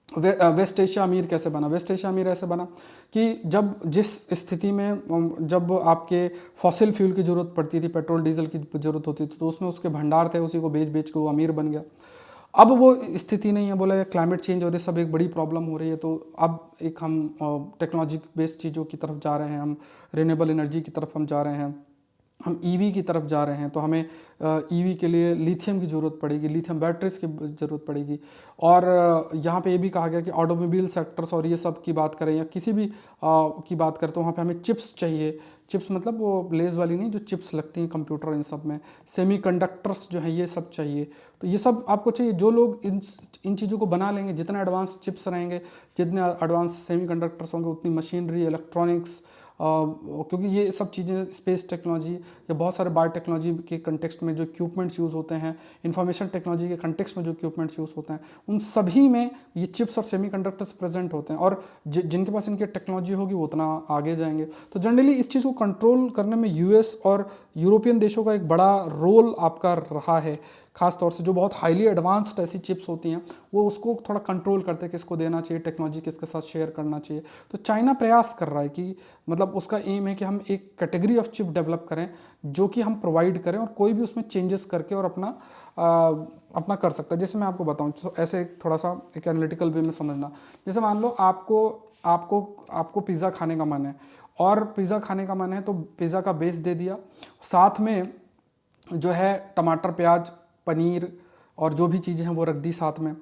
वेस्ट एशिया अमीर कैसे बना, वेस्ट एशिया अमीर ऐसे बना कि जब जिस स्थिति में जब आपके फॉसिल फ्यूल की ज़रूरत पड़ती थी, पेट्रोल डीजल की ज़रूरत होती थी, तो उसमें उसके भंडार थे, उसी को बेच बेच के वो अमीर बन गया। अब वो स्थिति नहीं है, बोला ये क्लाइमेट चेंज और ये सब एक बड़ी प्रॉब्लम हो रही है, तो अब एक हम टेक्नोलॉजी बेस्ड चीज़ों की तरफ जा रहे हैं, हम रिन्यूएबल एनर्जी की तरफ हम जा रहे हैं, हम ईवी की तरफ जा रहे हैं। तो हमें ईवी के लिए लिथियम की ज़रूरत पड़ेगी, लिथियम बैटरीज की ज़रूरत पड़ेगी। और यहाँ पे ये भी कहा गया कि ऑटोमोबाइल सेक्टर्स और ये सब की बात करें या किसी भी की बात करें तो वहाँ पे हमें चिप्स चाहिए। चिप्स मतलब वो लेज़ वाली नहीं, जो चिप्स लगती हैं कंप्यूटर, इन सब में सेमीकंडक्टर्स जो है ये सब चाहिए। तो ये सब आपको चाहिए। जो लोग इन चीज़ों को बना लेंगे, जितना एडवांस चिप्स रहेंगे, जितने एडवांस सेमीकंडक्टर्स होंगे, उतनी मशीनरी, इलेक्ट्रॉनिक्स, क्योंकि ये सब चीज़ें स्पेस टेक्नोलॉजी या बहुत सारे बायोटेक्नोलॉजी के कंटेक्स्ट में जो इक्विपमेंट्स यूज़ होते हैं, इंफॉर्मेशन टेक्नोलॉजी के कंटेक्स्ट में जो इक्विपमेंट्स यूज़ होते हैं, उन सभी में ये चिप्स और सेमीकंडक्टर्स प्रेजेंट होते हैं। और जिनके पास इनकी टेक्नोलॉजी होगी वो उतना आगे जाएंगे। तो जनरली इस चीज़ को कंट्रोल करने में US और यूरोपियन देशों का एक बड़ा रोल आपका रहा है। खास तौर से जो बहुत हाईली एडवांस्ड ऐसी चिप्स होती हैं वो उसको थोड़ा कंट्रोल करते हैं, किसको देना चाहिए टेक्नोलॉजी, किसके साथ शेयर करना चाहिए। तो चाइना प्रयास कर रहा है कि मतलब उसका एम है कि हम एक कैटेगरी ऑफ चिप डेवलप करें जो कि हम प्रोवाइड करें और कोई भी उसमें चेंजेस करके और अपना कर सकता है। जैसे मैं आपको बताऊं, तो ऐसे थोड़ा सा एक एनालिटिकल वे में समझना। जैसे मान लो आपको पिज़्ज़ा खाने का मन है, और पिज़्ज़ा खाने का मन है तो पिज़्ज़ा का बेस दे दिया, साथ में जो है टमाटर, प्याज, पनीर और जो भी चीज़ें हैं वो रख दी साथ में।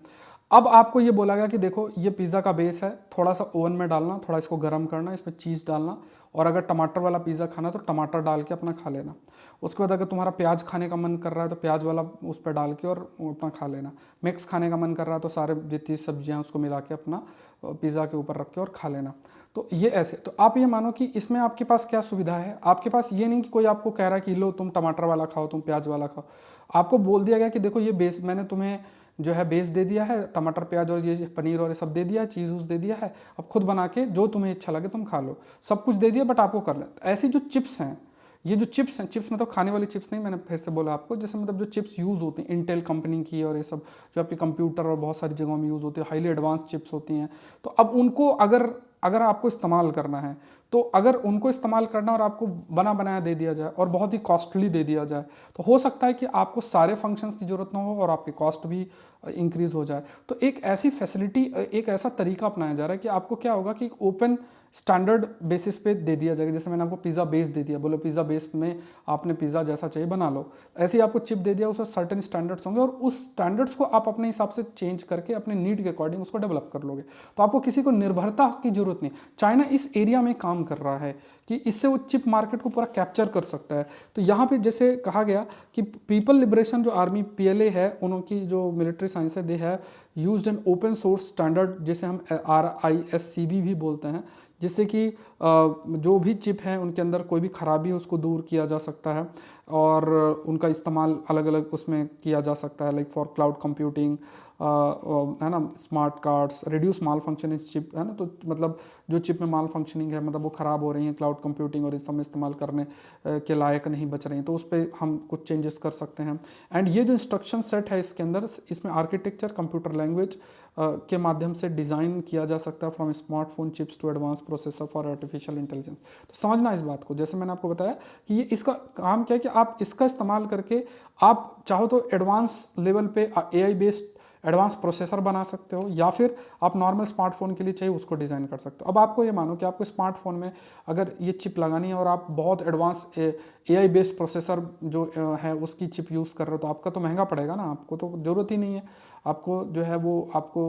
अब आपको ये बोला गया कि देखो ये पिज़्ज़ा का बेस है, थोड़ा सा ओवन में डालना, थोड़ा इसको गर्म करना, इसमें चीज़ डालना, और अगर टमाटर वाला पिज़्ज़ा खाना तो टमाटर डाल के अपना खा लेना। उसके बाद अगर तुम्हारा प्याज खाने का मन कर रहा है तो प्याज वाला उस पर डाल के और अपना खा लेना। मिक्स खाने का मन कर रहा है तो सारे जितनी सब्जियां उसको मिला के अपना पिज़्ज़ा के ऊपर रख के और खा लेना। तो ये ऐसे, तो आप ये मानो कि इसमें आपके पास क्या सुविधा है, आपके पास ये नहीं कि कोई आपको कह रहा है कि लो तुम टमाटर वाला खाओ, तुम प्याज वाला खाओ। आपको बोल दिया गया कि देखो ये बेस मैंने तुम्हें जो है बेस दे दिया है, टमाटर प्याज और ये पनीर और ये सब दे दिया है, चीज़ उस दे दिया है, अब खुद बना के जो तुम्हें अच्छा लगे तुम खा लो, सब कुछ दे दिया, बट आपको कर लें। ऐसी जो चिप्स हैं, ये जो चिप्स हैं, चिप्स मतलब खाने वाली चिप्स नहीं, मैंने फिर से बोला आपको, जैसे मतलब जो चिप्स यूज़ होती हैं इंटेल कंपनी की और ये सब जो आपके कंप्यूटर और बहुत सारी जगहों में यूज़ होती है, हाईली एडवांस चिप्स होती हैं। तो अब उनको अगर अगर आपको इस्तेमाल करना है, तो अगर उनको इस्तेमाल करना और आपको बना बनाया दे दिया जाए और बहुत ही कॉस्टली दे दिया जाए, तो हो सकता है कि आपको सारे फंक्शंस की ज़रूरत ना हो और आपकी कॉस्ट भी इंक्रीज़ हो जाए। तो एक ऐसी फैसिलिटी, एक ऐसा तरीका अपनाया जा रहा है कि आपको क्या होगा कि एक ओपन स्टैंडर्ड बेसिस पे दे दिया जाएगा। जैसे मैंने आपको पिज़्ज़ा बेस दे दिया, बोलो पिज़्ज़ा बेस में आपने पिज़्ज़ा जैसा चाहिए बना लो, ऐसे ही आपको चिप दे दिया, उसमें सर्टेन स्टैंडर्ड्स होंगे और उस स्टैंडर्ड्स को आप अपने हिसाब से चेंज करके अपने नीड के अकॉर्डिंग उसको डेवलप कर लोगे। तो आपको किसी को निर्भरता की जरूरत नहीं। चाइना इस एरिया में काम कर रहा है कि इससे वो चिप मार्केट को पूरा कैप्चर कर सकता है। तो यहाँ पे जैसे कहा गया कि पीपल लिबरेशन जो आर्मी पीएलए है, उनकी जो मिलिट्री साइंस है, they have used an open source standard, जिसे हम RISCV भी बोलते हैं, जिससे कि जो भी चिप है उनके अंदर कोई भी खराबी है उसको दूर किया जा सकता है और उनका इस्तेमाल अलग अलग उसमें किया जा सकता है, लाइक फॉर क्लाउड कंप्यूटिंग, है ना, स्मार्ट कार्ड्स, रिड्यूस माल फंक्शन इस चिप, है ना। तो मतलब जो चिप में माल फंक्शनिंग है, मतलब वो ख़राब हो रही हैं, क्लाउड कंप्यूटिंग और इस सब में इस्तेमाल करने के लायक नहीं बच रही हैं, तो उस पर हम कुछ चेंजेस कर सकते हैं। एंड ये जो इंस्ट्रक्शन सेट है इसके अंदर, इसमें आर्किटेक्चर कंप्यूटर लैंग्वेज के माध्यम से डिज़ाइन किया जा सकता है, from smartphone chips to advance processor for artificial intelligence. तो समझना इस बात को, जैसे मैंने आपको बताया कि ये इसका काम क्या है कि आप इसका इस्तेमाल करके आप चाहो तो एडवांस लेवल पे AI बेस्ड एडवांस प्रोसेसर बना सकते हो, या फिर आप नॉर्मल स्मार्टफोन के लिए चाहिए उसको डिज़ाइन कर सकते हो। अब आपको ये मानो कि आपको स्मार्टफोन में अगर ये चिप लगानी है और आप बहुत एडवांस AI बेस्ड प्रोसेसर जो है उसकी चिप यूज़ कर रहे हो, तो आपका तो महंगा पड़ेगा ना, आपको तो ज़रूरत ही नहीं है। आपको जो है वो आपको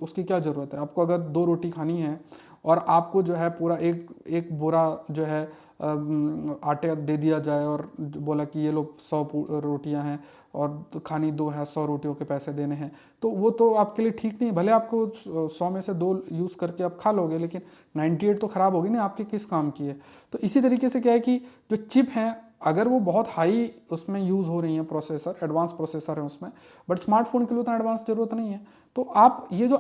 उसकी क्या ज़रूरत है। आपको अगर 2 रोटी खानी है और आपको जो है पूरा एक एक बोरा जो है आटे दे दिया जाए और बोला कि ये लो 100 रोटियां हैं और तो खानी 2 है, 100 रोटियों के पैसे देने हैं, तो वो तो आपके लिए ठीक नहीं है। भले आपको 100 में से 2 यूज़ करके आप खा लोगे, लेकिन 98 तो ख़राब होगी ना, आपके किस काम की है। तो इसी तरीके से क्या है कि जो चिप हैं, अगर वो बहुत हाई उसमें यूज़ हो रही हैं, प्रोसेसर एडवांस प्रोसेसर है उसमें, बट स्मार्टफोन के लिए उतना एडवांस ज़रूरत नहीं है। तो आप ये जो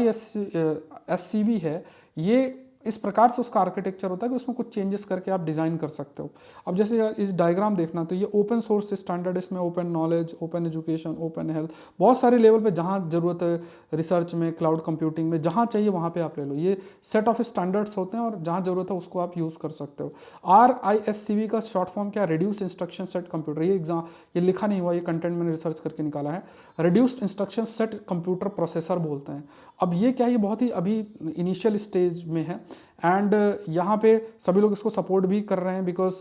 RISCV है, ये इस प्रकार से उसका आर्किटेक्चर होता है कि उसमें कुछ चेंजेस करके आप डिज़ाइन कर सकते हो। अब जैसे इस डायग्राम देखना, तो ये ओपन सोर्स स्टैंडर्ड, इसमें open knowledge, open education, open health, बहुत सारे लेवल पे जहाँ ज़रूरत है, रिसर्च में, क्लाउड कंप्यूटिंग में, जहाँ चाहिए वहाँ पे आप ले लो। ये सेट ऑफ स्टैंडर्ड्स होते हैं और जहाँ ज़रूरत है उसको आप यूज़ कर सकते हो। RISCV का शॉर्ट फॉर्म क्या है? Reduce instruction set computer. ये लिखा नहीं हुआ, ये कंटेंट मैंने रिसर्च करके निकाला है। Reduced instruction set computer processor बोलते हैं। अब ये क्या है, ये बहुत ही अभी इनिशियल स्टेज में है एंड यहाँ पे सभी लोग इसको सपोर्ट भी कर रहे हैं, बिकॉज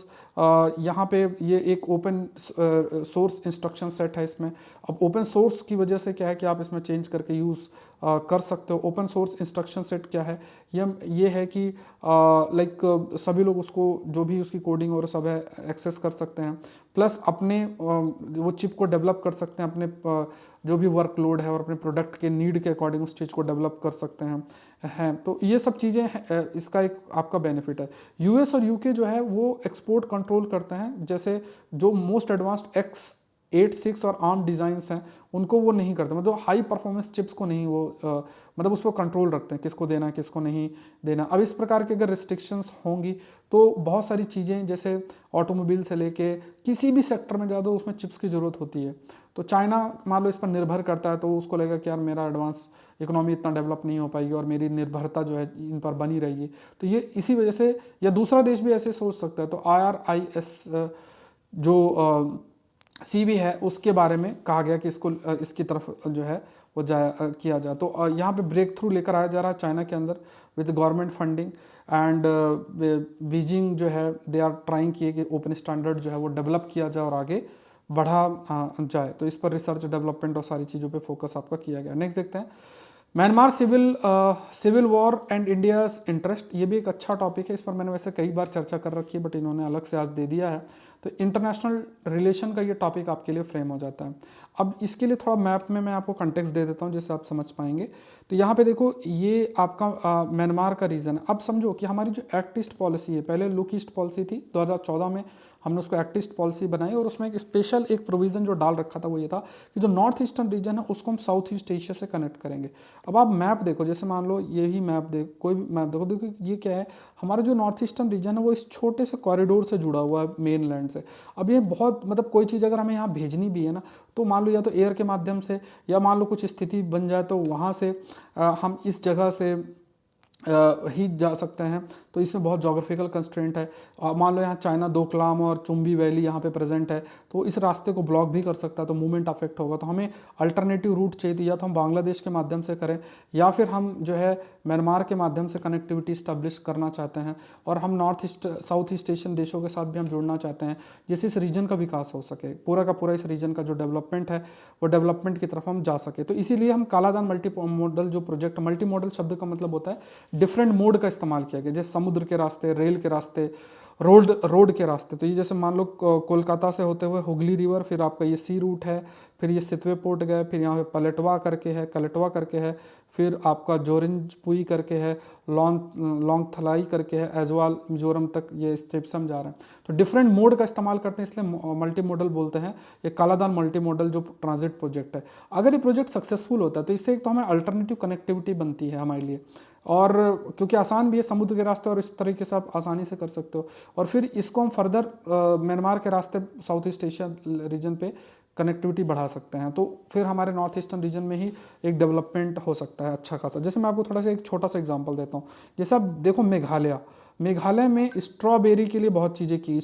यहाँ पे ये एक ओपन सोर्स इंस्ट्रक्शन सेट है इसमें। अब ओपन सोर्स की वजह से क्या है कि आप इसमें चेंज करके यूज़ कर सकते हो। ओपन सोर्स इंस्ट्रक्शन सेट क्या है, ये है कि लाइक सभी लोग उसको, जो भी उसकी कोडिंग और सब है, एक्सेस कर सकते हैं, प्लस अपने वो चिप को डेवलप कर सकते हैं, अपने जो भी वर्कलोड है और अपने प्रोडक्ट के नीड के अकॉर्डिंग उस चीज़ को डेवलप कर सकते हैं। तो ये सब चीज़ें इसका एक आपका बेनिफिट है। US और UK जो है वो एक्सपोर्ट कंट्रोल करते हैं, जैसे जो मोस्ट एडवांस्ड X86 और ARM डिज़ाइंस हैं उनको वो नहीं करते, मतलब हाई परफॉर्मेंस चिप्स को नहीं वो मतलब उस पर कंट्रोल रखते हैं, किसको देना किसको नहीं देना। अब इस प्रकार के अगर रिस्ट्रिक्शंस होंगी तो बहुत सारी चीज़ें, जैसे ऑटोमोबाइल से लेके किसी भी सेक्टर में ज़्यादा उसमें चिप्स की ज़रूरत होती है। तो चाइना मान लो इस पर निर्भर करता है, तो उसको लगेगा कि यार मेरा एडवांस इकोनॉमी इतना डेवलप नहीं हो पाएगी और मेरी निर्भरता जो है इन पर बनी रहेगी। तो ये इसी वजह से, या दूसरा देश भी ऐसे सोच सकता है। तो RIS जो CV है उसके बारे में कहा गया कि इसको इसकी तरफ जो है वो किया जाए। तो यहाँ पे ब्रेक थ्रू लेकर आया जा रहा है चाइना के अंदर with government funding and Beijing जो है दे आर ट्राइंग किए कि ओपन स्टैंडर्ड जो है वो डेवलप किया जाए और आगे बढ़ा जाए। तो इस पर रिसर्च डेवलपमेंट और सारी चीज़ों पे फोकस आपका किया गया। नेक्स्ट देखते हैं, Myanmar civil war and India's interest. ये भी एक अच्छा टॉपिक है, इस पर मैंने वैसे कई बार चर्चा कर रखी है, बट इन्होंने अलग से आज दे दिया है। तो इंटरनेशनल रिलेशन का ये टॉपिक आपके लिए फ्रेम हो जाता है। अब इसके लिए थोड़ा मैप में मैं आपको कंटेक्स्ट दे देता हूँ जिससे आप समझ पाएंगे। तो यहाँ पे देखो, ये आपका म्यांमार का रीजन है। अब समझो कि हमारी जो एक्ट ईस्ट पॉलिसी है, पहले लुक ईस्ट पॉलिसी थी, 2014 में हमने उसको एक्ट ईस्ट पॉलिसी बनाई, और उसमें एक स्पेशल एक प्रोविजन जो डाल रखा था वो ये था कि जो नॉर्थ ईस्टर्न रीजन है उसको हम साउथ ईस्ट एशिया से कनेक्ट करेंगे। अब आप मैप देखो, जैसे मान लो यही मैप देखो, कोई भी मैप देखो, देखो ये क्या है, हमारा जो नॉर्थ ईस्टर्न रीजन है वो इस छोटे से कॉरिडोर से जुड़ा हुआ है मेन लैंड से। अब ये बहुत मतलब कोई चीज़ अगर हमें यहाँ भेजनी भी है ना, तो मान लो या तो एयर के माध्यम से, या मान लो कुछ स्थिति बन जाए तो वहाँ से हम इस जगह से ही जा सकते हैं। तो इसमें बहुत जोग्राफिकल कंस्ट्रेंट है। मान लो यहाँ चाइना डोकलाम और चुम्बी वैली यहाँ पे प्रेजेंट है, तो इस रास्ते को ब्लॉक भी कर सकता है, तो मूवमेंट अफेक्ट होगा। तो हमें अल्टरनेटिव रूट चाहिए, तो या तो हम बांग्लादेश के माध्यम से करें, या फिर हम जो है म्यांमार के माध्यम से कनेक्टिविटी स्टैब्लिश करना चाहते हैं, और हम north east south east Asian देशों के साथ भी हम जुड़ना चाहते हैं, जिससे इस रीजन का विकास हो सके, पूरा का पूरा इस रीजन का जो डेवलपमेंट है वो डेवलपमेंट की तरफ हम जा सके। तो इसीलिए हम कालादान मल्टी मॉडल जो प्रोजेक्ट, मल्टी मॉडल शब्द का मतलब होता है डिफरेंट मोड का इस्तेमाल किया गया, जैसे समुद्र के रास्ते, रेल के रास्ते, रोड के रास्ते। तो ये जैसे मान लो कोलकाता से होते हुए हुगली रिवर, फिर आपका ये सी रूट है, फिर ये सितवे पोर्ट गए, फिर यहाँ पे पलटवा करके है, कलटवा करके है, फिर आपका जोरिंजपुई करके है, लॉन्गथलाई करके है, एजवाल मिजोरम तक ये स्टेप्स हम जा रहे हैं। तो डिफरेंट मोड का इस्तेमाल करते हैं, इसलिए मल्टी मॉडल बोलते हैं। ये कालादान मल्टी मॉडल जो ट्रांजिट प्रोजेक्ट है, अगर ये प्रोजेक्ट सक्सेसफुल होता है तो इससे एक तो हमें अल्टरनेटिव कनेक्टिविटी बनती है हमारे लिए, और क्योंकि आसान भी है समुद्र के रास्ते, और इस तरीके से आप आसानी से कर सकते हो। और फिर इसको हम फर्दर म्यांमार के रास्ते साउथ ईस्ट एशिया रीजन पे कनेक्टिविटी बढ़ा सकते हैं, तो फिर हमारे नॉर्थ ईस्टर्न रीजन में ही एक डेवलपमेंट हो सकता है अच्छा खासा। जैसे मैं आपको थोड़ा सा एक छोटा सा एग्जांपल देता हूँ। जैसे आप देखो मेघालय में स्ट्रॉबेरी के लिए बहुत चीज़ें की।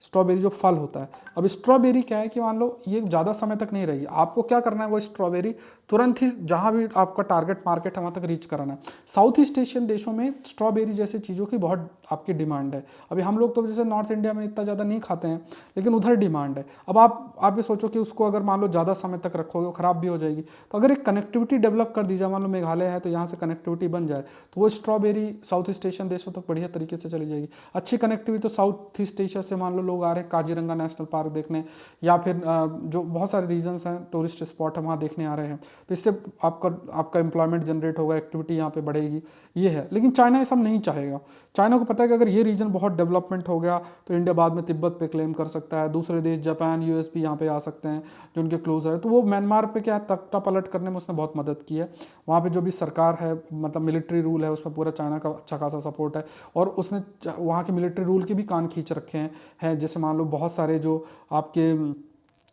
स्ट्रॉबेरी जो फल होता है, अब स्ट्रॉबेरी क्या है कि मान लो ये ज़्यादा समय तक नहीं रहेगी, आपको क्या करना है, वो स्ट्रॉबेरी तुरंत ही जहाँ भी आपका टारगेट मार्केट है वहाँ तक रीच कराना है। साउथ ईस्ट एशियन देशों में स्ट्रॉबेरी जैसी चीज़ों की बहुत आपकी डिमांड है। अभी हम लोग तो जैसे नॉर्थ इंडिया में इतना ज़्यादा नहीं खाते हैं, लेकिन उधर डिमांड है। अब आप ये सोचो कि उसको अगर मान लो ज़्यादा समय तक रखोगे, ख़राब भी हो जाएगी। तो अगर एक कनेक्टिविटी डेवलप कर दी जाए, मान लो मेघालय है तो यहाँ से कनेक्टिविटी बन जाए, तो वो स्ट्रॉबेरी साउथ ईस्ट एशियन देशों तक बढ़िया तरीके से चली जाएगी। अच्छी कनेक्टिविटी तो साउथ ईस्ट एशिया से मान लो लोग आ रहे हैं काजीरंगा नेशनल पार्क देखने, या फिर जो बहुत सारे रीजन्स हैं, टूरिस्ट स्पॉट है, वहाँ देखने आ रहे हैं। तो इससे आपका एम्प्लॉयमेंट जनरेट होगा, एक्टिविटी यहाँ पे बढ़ेगी, ये है। लेकिन चाइना ये सब नहीं चाहेगा। चाइना को पता है कि अगर ये रीजन बहुत डेवलपमेंट हो गया तो इंडिया बाद में तिब्बत पे क्लेम कर सकता है, दूसरे देश जापान यूएस भी यहाँ पे आ सकते हैं जो उनके क्लोजर है। तो वो म्यांमार पे क्या तख्ता पलट करने में उसने बहुत मदद की है। वहाँ पे जो भी सरकार है, मतलब मिलिट्री रूल है, उसमें पूरा चाइना का अच्छा खासा सपोर्ट है, और उसने वहाँ के मिलिट्री रूल के भी कान खींच रखे हैं। जैसे मान लो बहुत सारे जो आपके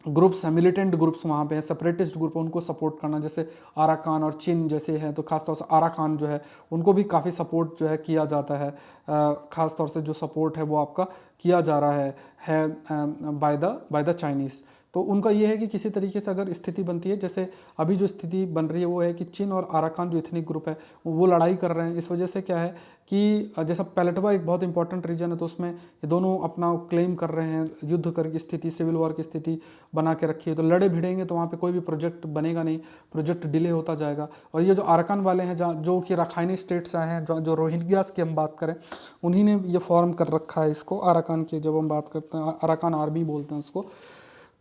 ग्रुप्स हैं, मिलिटेंट ग्रुप्स वहाँ पे हैं, सेपरेटिस्ट ग्रुप, उनको सपोर्ट करना, जैसे आराकान और चिन जैसे हैं, तो खासतौर से आराकान जो है उनको भी काफ़ी सपोर्ट जो है किया जाता है। खासतौर से जो सपोर्ट है वो आपका किया जा रहा है बाय द चाइनीज़। तो उनका ये है कि किसी तरीके से अगर स्थिति बनती है, जैसे अभी जो स्थिति बन रही है वो है कि चीन और आराकान जो इथनिक ग्रुप है वो लड़ाई कर रहे हैं। इस वजह से क्या है कि जैसा पैलेटवा एक बहुत इंपॉर्टेंट रीजन है, तो उसमें ये दोनों अपना क्लेम कर रहे हैं, युद्ध करके स्थिति, सिविल वॉर की स्थिति बना के रखी है। तो लड़े भिड़ेंगे तो वहाँ पे कोई भी प्रोजेक्ट बनेगा नहीं, प्रोजेक्ट डिले होता जाएगा। और ये जो आराकान वाले हैं, जो कि राखाइनी स्टेट से आए हैं, जो रोहिंग्यास की हम बात करें, उन्हीं ने ये फॉर्म कर रखा है इसको, आराकान की जब हम बात करते हैं, आराकान आर्मी बोलते हैं उसको।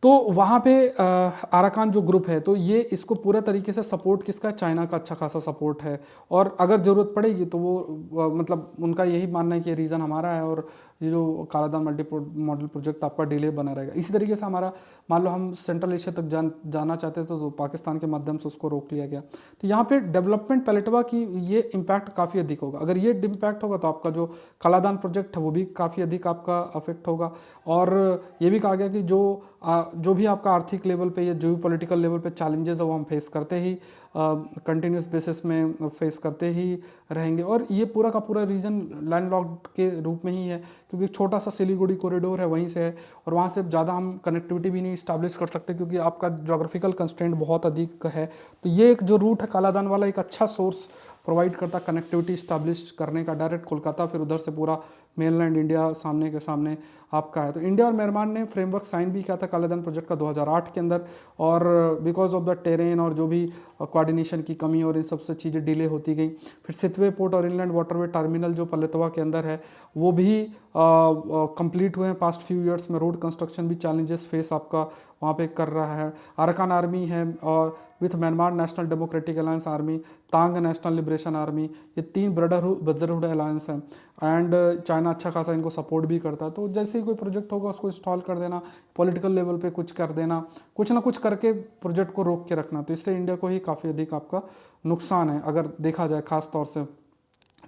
तो वहाँ पे आराकान जो ग्रुप है, तो ये इसको पूरा तरीके से सपोर्ट किसका है, चाइना का अच्छा खासा सपोर्ट है। और अगर ज़रूरत पड़ेगी तो वो मतलब उनका यही मानना है कि रीज़न हमारा है, और ये जो कालादान मल्टी मॉडल प्रोजेक्ट आपका डिले बना रहेगा। इसी तरीके से हमारा मान लो हम सेंट्रल एशिया तक जाना चाहते थे, तो पाकिस्तान के माध्यम से उसको रोक लिया गया। तो यहाँ पे डेवलपमेंट पैलेटवा की ये इम्पैक्ट काफ़ी अधिक होगा। अगर ये इम्पैक्ट होगा तो आपका जो कालादान प्रोजेक्ट है वो भी काफ़ी अधिक आपका अफेक्ट होगा। और ये भी कहा गया कि जो भी आपका आर्थिक लेवल पे या जो भी पॉलिटिकल लेवल पे चैलेंजेस है वो हम फेस करते ही कंटिन्यूस बेसिस में फेस करते ही रहेंगे। और ये पूरा का पूरा रीजन लैंडलॉक्ड के रूप में ही है, क्योंकि छोटा सा सिलीगुड़ी कॉरिडोर है वहीं से है, और वहाँ से ज़्यादा हम कनेक्टिविटी भी नहीं इस्टेब्लिश कर सकते क्योंकि आपका जोग्राफिकल कंस्ट्रेंट बहुत अधिक है। तो ये एक जो रूट है कालादान वाला, एक अच्छा सोर्स प्रोवाइड करता, कनेक्टिविटी इस्टेब्लिश करने का डायरेक्ट कोलकाता, फिर उधर से पूरा मेनलैंड इंडिया सामने के सामने आपका है। तो इंडिया और म्यांमार ने फ्रेमवर्क साइन भी किया था कालेधन प्रोजेक्ट का 2008 के अंदर, और बिकॉज ऑफ द टेरेन और जो भी कोऑर्डिनेशन की कमी और इन सबसे चीज़ें डिले होती गई। फिर सितवे पोर्ट और इनलैंड वाटरवे टर्मिनल जो पलेतवा के अंदर है वो भी कंप्लीट हुए हैं पास्ट फ्यू ईयर्स में। रोड कंस्ट्रक्शन भी चैलेंजेस फेस आपका वहाँ पे कर रहा है। अराकान आर्मी है और with Myanmar national democratic alliance army, Thang national liberation army, ये 3 ब्रदरहुड अलायंस हैं। एंड चाइना अच्छा खासा इनको सपोर्ट भी करता है। तो जैसे ही कोई प्रोजेक्ट होगा उसको इंस्टॉल कर देना, पॉलिटिकल लेवल पे कुछ कर देना, कुछ ना कुछ करके प्रोजेक्ट को रोक के रखना। तो इससे इंडिया को ही काफ़ी अधिक आपका नुकसान है अगर देखा जाए खास तौर से,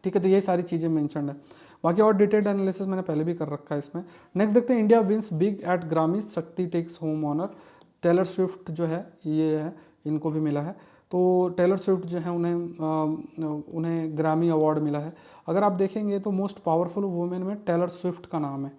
ठीक है। तो ये सारी चीज़ें मेंशन्ड है। बाकी और डिटेल्ड एनालिसिस मैंने पहले भी कर रखा है इसमें। नेक्स्ट देखते हैं, India wins big at Grammys, Shakti takes home honour. Taylor Swift जो है ये है, इनको भी मिला है। तो टेलर स्विफ्ट जो है उन्हें ग्रामी अवार्ड मिला है। अगर आप देखेंगे तो मोस्ट पावरफुल वुमेन में टेलर स्विफ्ट का नाम है,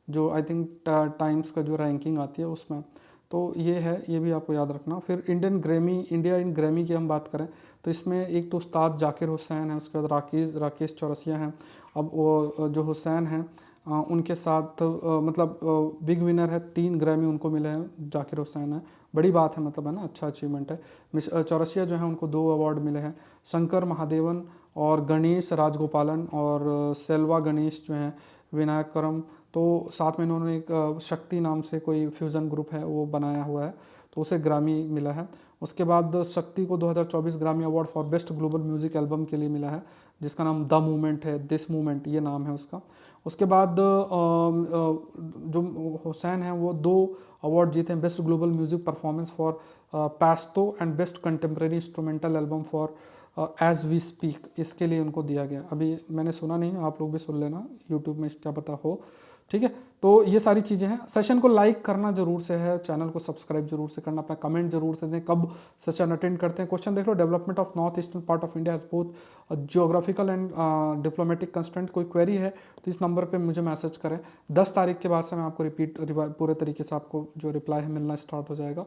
जो आई थिंक टाइम्स का जो रैंकिंग आती है उसमें। तो ये है, ये भी आपको याद रखना। फिर इंडिया इन ग्रैमी की हम बात करें तो इसमें एक तो उस्ताद जाकिर हुसैन है, उसके बाद राकेश चौरसिया हैं। अब वो जो हुसैन हैं उनके साथ मतलब बिग विनर है, 3 ग्रैमी उनको मिले हैं, जाकिर हुसैन है, बड़ी बात है, मतलब है ना, अच्छा अचीवमेंट है। चौरसिया जो है उनको 2 अवार्ड मिले हैं, शंकर महादेवन और गणेश राजगोपालन, और सेल्वा गणेश जो हैं विनायकरम। तो साथ में इन्होंने एक शक्ति नाम से कोई फ्यूज़न ग्रुप है वो बनाया हुआ है, तो उसे ग्रामी मिला है। उसके बाद शक्ति को 2024 ग्रामी award for best global music album के लिए मिला है, जिसका नाम द मूवमेंट है, दिस मूवमेंट ये नाम है उसका। उसके बाद जो हुसैन हैं वो 2 अवार्ड जीते हैं, best global music performance for Pashto and best contemporary instrumental album for as we speak, इसके लिए उनको दिया गया। अभी मैंने सुना नहीं, आप लोग भी सुन लेना, यूट्यूब में क्या पता हो, ठीक है। तो ये सारी चीज़ें हैं। सेशन को लाइक करना जरूर से है, चैनल को सब्सक्राइब जरूर से करना, अपना कमेंट जरूर से दें कब सेशन अटेंड करते हैं। क्वेश्चन देख लो, development of north eastern part of India has both geographical and diplomatic constraint. कोई क्वेरी है तो इस नंबर पे मुझे मैसेज करें। 10 तारीख के बाद से मैं आपको पूरे तरीके से आपको जो रिप्लाई है मिलना स्टार्ट हो जाएगा।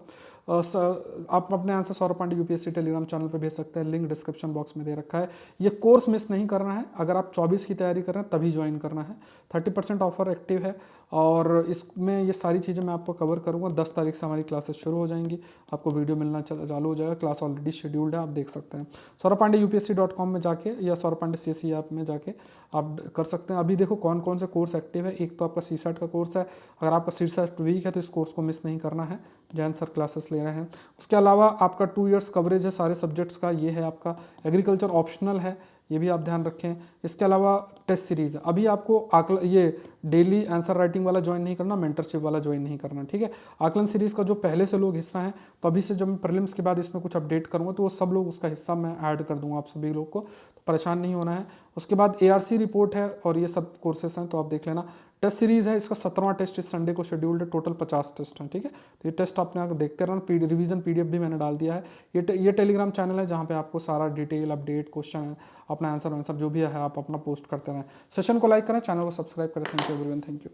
आप अपने answer Saurabh Pandey UPSC Telegram channel पे भेज सकते हैं, लिंक डिस्क्रिप्शन बॉक्स में दे रखा है। ये कोर्स मिस नहीं करना है, अगर आप 24 की तैयारी कर रहे हैं तभी ज्वाइन करना है। 30% ऑफर एक्टिव है, और इसमें ये सारी चीज़ें मैं आपको कवर करूँगा। 10 तारीख से हमारी क्लासेस शुरू हो जाएंगी, आपको वीडियो मिलना चालू हो जाएगा। क्लास ऑलरेडी शेड्यूल्ड है, आप देख सकते हैं। सौरभ पांडे UPSC.com में जाके या सौरभ पांडे CSE ऐप में जाके आप कर सकते हैं। अभी देखो कौन कौन से कोर्स एक्टिव है। एक तो आपका CSET का कोर्स है, अगर आपका CSET वीक है तो इस कोर्स को मिस नहीं करना है, जैन सर क्लासेस ले रहे हैं। उसके अलावा आपका 2 ईयर्स कवरेज है सारे सब्जेक्ट्स का, ये है आपका। एग्रीकल्चर ऑप्शनल है, ये भी आप ध्यान रखें। इसके अलावा टेस्ट सीरीज, अभी आपको ये डेली आंसर राइटिंग वाला ज्वाइन नहीं करना, मेंटरशिप वाला ज्वाइन नहीं करना, ठीक है। आकलन सीरीज का जो पहले से लोग हिस्सा हैं, तो अभी से जब मैं प्रीलिम्स के बाद इसमें कुछ अपडेट करूंगा तो वो सब लोग उसका हिस्सा मैं ऐड कर दूंगा आप सभी लोग को, तो परेशान नहीं होना है। उसके बाद ARC रिपोर्ट है और ये सब कोर्सेस हैं, तो आप देख लेना। टेस्ट सीरीज है, इसका 17वां टेस्ट इस संडे को शेड्यूल्ड है, टोटल 50 टेस्ट हैं, ठीक है। तो ये टेस्ट आपने आकर देखते रहना। रिवीजन PDF भी मैंने डाल दिया है। ये टेलीग्राम चैनल है जहाँ पे आपको सारा डिटेल अपडेट क्वेश्चन अपना आंसर जो भी है आप अपना पोस्ट करते रहें। सेशन को लाइक करें, चैनल को सब्सक्राइब करें। Thank you everyone, thank you.